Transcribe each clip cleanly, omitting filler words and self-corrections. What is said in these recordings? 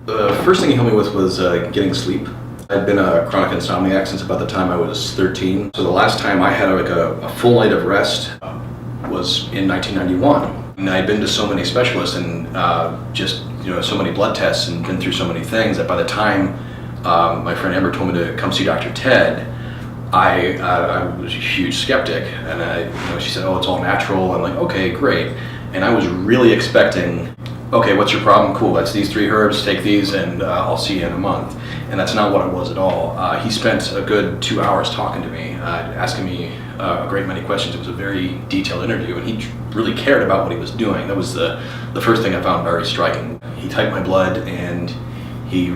The first thing he helped me with was getting sleep. I'd been a chronic insomniac since about the time I was 13. So the last time I had a full night of rest was in 1991. And I'd been to so many specialists and so many blood tests and been through so many things that by the time my friend Amber told me to come see Dr. Ted, I was a huge skeptic, and she said, "Oh, it's all natural." I'm like, "Okay, great." And I was really expecting, "Okay, what's your problem? Cool, that's these 3 herbs. Take these, and I'll see you in a month." And that's not what it was at all. He spent a good 2 hours talking to me, asking me a great many questions. It was a very detailed interview, and he really cared about what he was doing. That was the first thing I found very striking. He typed my blood, and he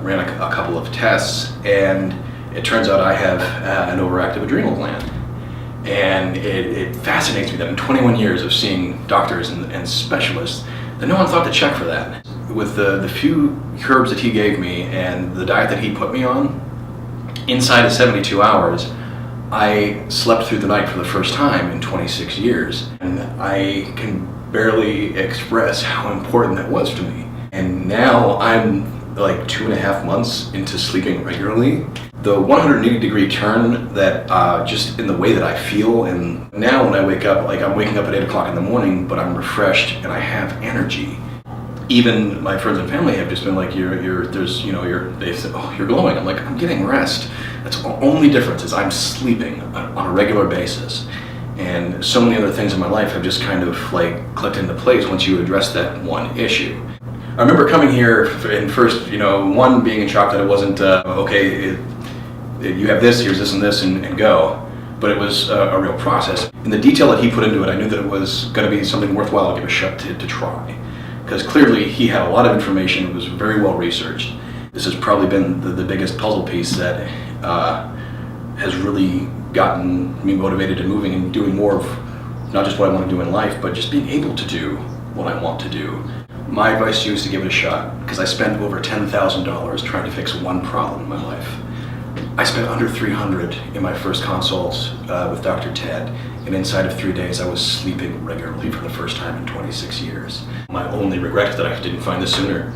ran a couple of tests, and it turns out I have an overactive adrenal gland. And it fascinates me that in 21 years of seeing doctors and specialists, that no one thought to check for that. With the few herbs that he gave me and the diet that he put me on, inside of 72 hours, I slept through the night for the first time in 26 years. And I can barely express how important that was to me. And now I'm like 2.5 months into sleeping regularly. The 180-degree turn that just in the way that I feel, and now when I wake up, like I'm waking up at 8 o'clock in the morning, but I'm refreshed and I have energy. Even my friends and family have just been like, they said, "Oh, you're glowing." I'm like, "I'm getting rest." That's the only difference is I'm sleeping on a regular basis. And so many other things in my life have just kind of like clicked into place once you address that one issue. I remember coming here and first, one, being in shock that it wasn't, you have this, here's this and this, and go. But it was a real process. In the detail that he put into it, I knew that it was going to be something worthwhile to give a shot to try. Because clearly he had a lot of information, it was very well researched. This has probably been the biggest puzzle piece that has really gotten me motivated and moving and doing more of not just what I want to do in life, but just being able to do what I want to do. My advice to you is to give it a shot, because I spent over $10,000 trying to fix one problem in my life. I spent under $300 in my first consult with Dr. Ted, and inside of 3 days I was sleeping regularly for the first time in 26 years. My only regret is that I didn't find this sooner.